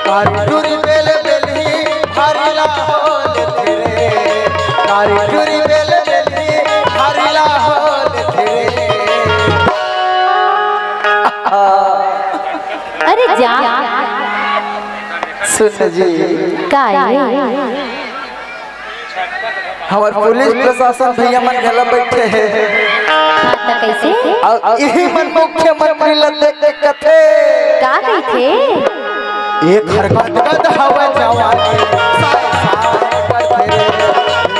कारी टूरी बेल बेली हरिला होल तेरे, कारी टूरी बेल बेली हरिला होल तेरे। अरे जा सुन जी का हमार पुलिस प्रशासन भैया मन गला बैठे हैं कैसे और यही मन मुख्यमंत्री लगे के कथे का थे एक हरकत हवा जवानी साय साय करते रे,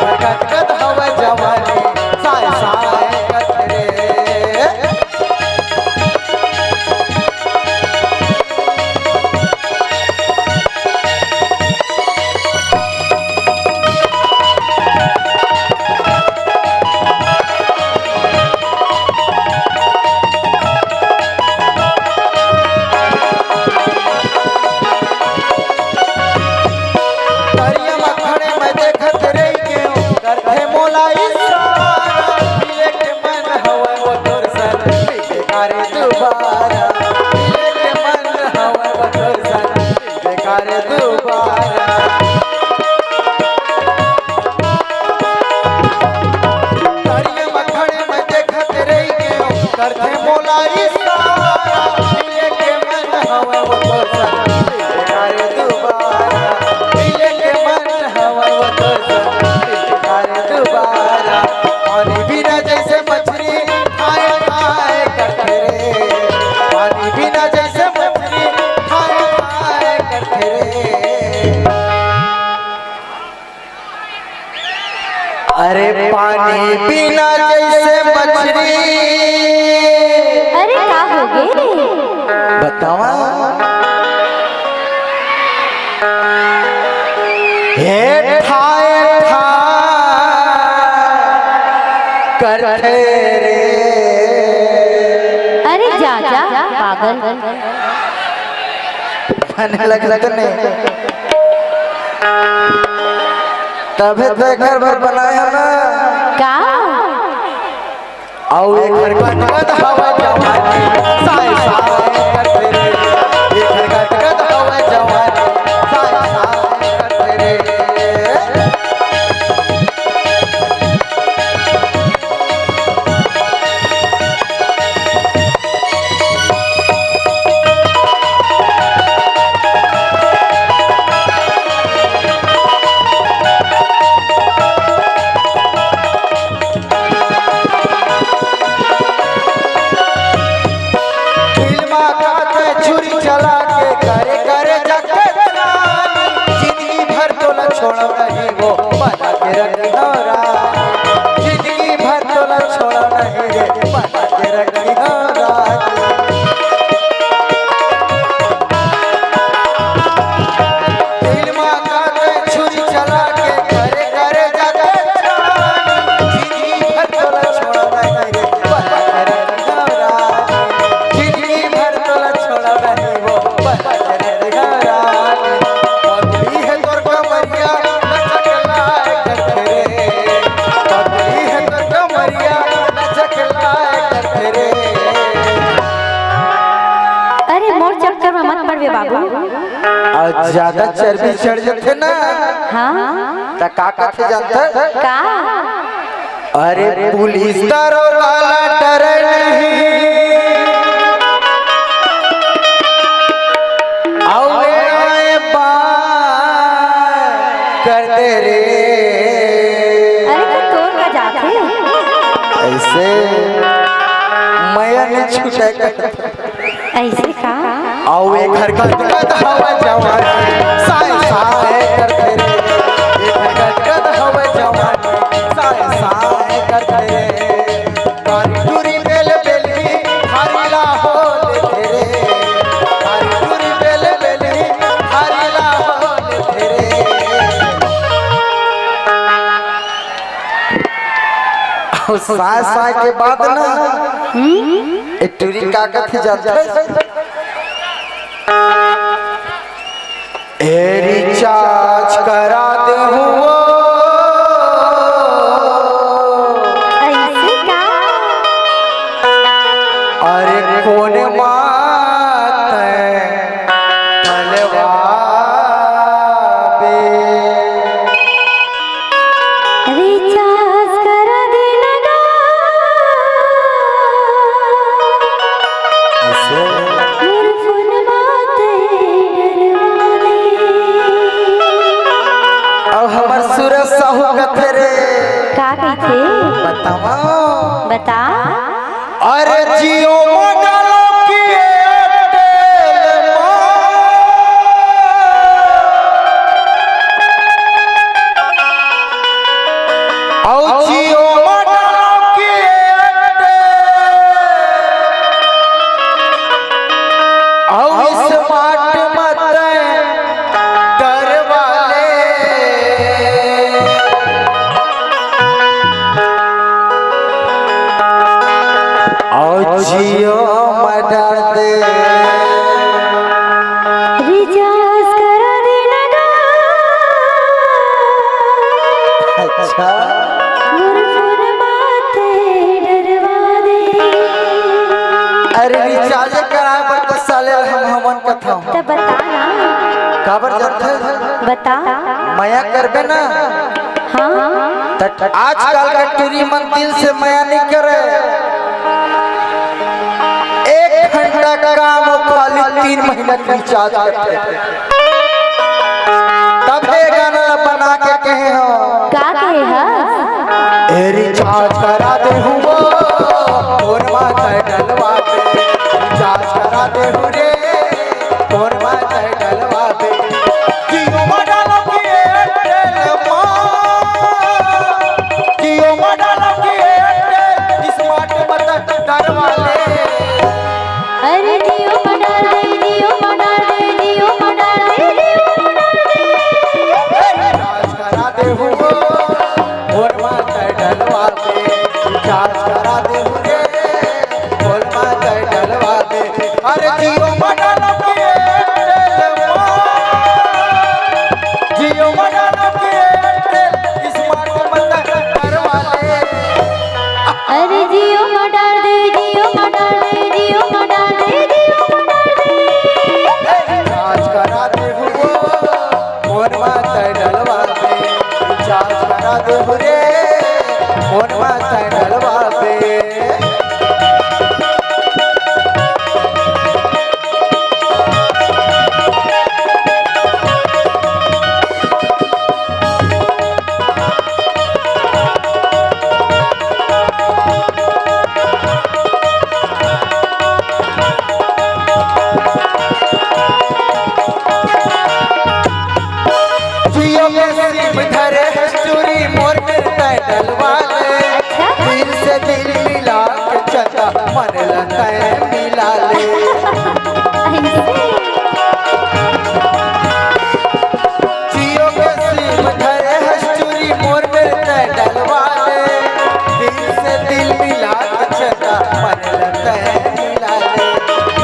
हरकत हवा जवानी साय साय करते रे। अरे पानी पीना जैसे मछली। अरे का हो गए बतावा हे ठाए ठा करते रे। अरे जा जा पागल खाने लगता नहीं तभी तो घर भर बनाया ना का आओ एक हरकत हवा जवानी साय साय करते रे, एक हरकत हवा जवानी साय साय करते रे। जिंदगी भर तोला छोड़ा नहीं रे बना के रखी हो राज। दिल माँ का छुरी चला के करे करे जाके जिंदगी भर तोला छोड़ा नहीं रे बना के रखी हो राज, जिंदगी भर तोला छोड़ा नहीं वो बना के रखी हो राज। पगली है तोर कमरिया बाबू ज्यादा चर्बी चढ़ जाते ना हाँ तो का कथे जानता का अरे पुलिस दरोगा डरे नहीं आए बात कर दे रे। अरे तो तोर का जाते ऐसे मैं नहीं छूटे ऐसे का आओ एक हरकत हवा जवानी साय साय करते रे, एक हरकत हवा जवानी साय साय करते रे। कारी टूरी बेल बेली हरिला होल तेरे, कारी टूरी बेल बेली हरिला होल तेरे। और साय साय के बाद ना एक टूरी का कथी जाता रिचार्ज करा दे हुआ ऐसे का अरे कौन बात है तलवार स्मार्ट मत कर वाले और जियो मटा दे रिचार्ज करा देना गा। अच्छा मुरफुर माथे डरवा दे। अरे रिचार्ज कराए पर तो साले हमन कथा तो बता ना, काबर जानते बता। माया करबे ना हाँ तो आजकल का टूरी मन दिल से माया नहीं करे। 1 घंटा का काम खाली 3 महीना की रिचार्ज करते तब ये गाना बना के कहे हो का कहे है? ए रिचार्ज करा दे हुआ फोन माता डलवा दे रिचार्ज करा दे हु रे फोन माता डलवा दे जियो मडालो की एयरटेल जियो मडालो की एयरटेल स्मार्ट मत डरवा ले। अरे जियो मना दे, जियो मना दे, जियो मना दे, जियो मना दे। रिचार्ज करा दे हुआ फोन माता डलवा दे रिचार्ज करा दे हु रे फोन माता डलवा दे। अरे जियो मडालो की एयरटेल जियो मडालो की एयरटेल स्मार्ट मत डरवा ले। अरे जियो मना दे, जियो मना दे, जियो मना दे, जियो मना दे। रिचार्ज करा दे हुआ फोन माता डलवा दे रिचार्ज करा दे हु रे फोन माता डलवा दे। जियो में सिम धरे चूरी मोर मिलता डलवा ले दिल से दिल मिला के चका मन लगता है मिला ले। जियो में सिम धरे चूरी मोर मिलता डलवा ले दिल से दिल मिला के चका मन लगता है मिला ले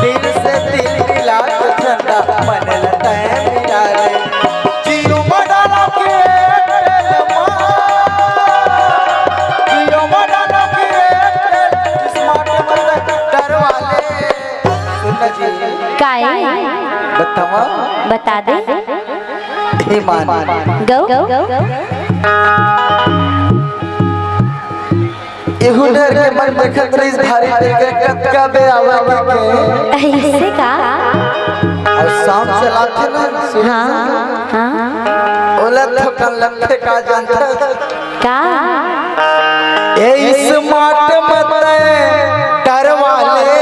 दिल से दिल मिला के चका मन लगता है मिला ले। जियो मडालो की एयरटेल जियो मडालो की एयरटेल स्मार्ट मत डरवा ले। सुनना जी काहे? बतावा बता दे। हे मान गो एहू डर के मन देखत रही भारी देख के कबे आवे के ऐसे का? और साउंड चलाते ना हाँ हाँ ओला थकन लखे का जानता का? ए स्मार्ट मत डरवा ले।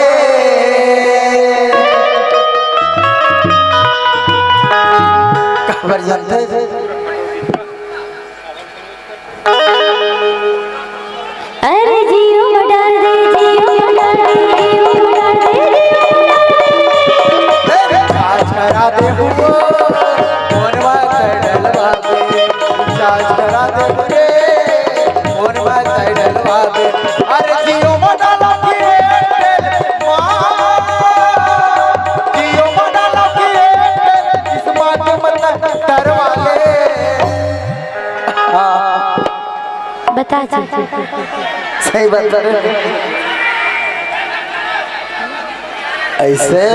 खबर जानते अरे जियो मना दे, जियो मना दे, जियो मना दे, जियो मना दे। रिचार्ज करा दे हुआ फोन माता डलवा दे रिचार्ज करा दे रे फोन माता डलवा दे। अरे जियो मडालो की एयरटेल जियो मडालो की एयरटेल स्मार्ट मत डरवा ले। हाँ बता जी। सही बात है ऐसे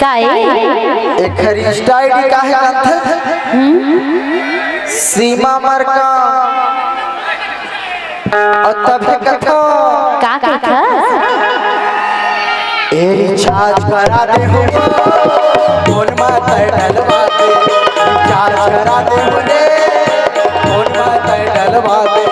काहे? एक इंस्टा आईडी का है जानते सीमा मरका और तभी कथा का कथा? ए रिचार्ज करा दे हो फोन माता डलवा दे रिचार्ज करा दे हो रे फोन माता डलवा दे।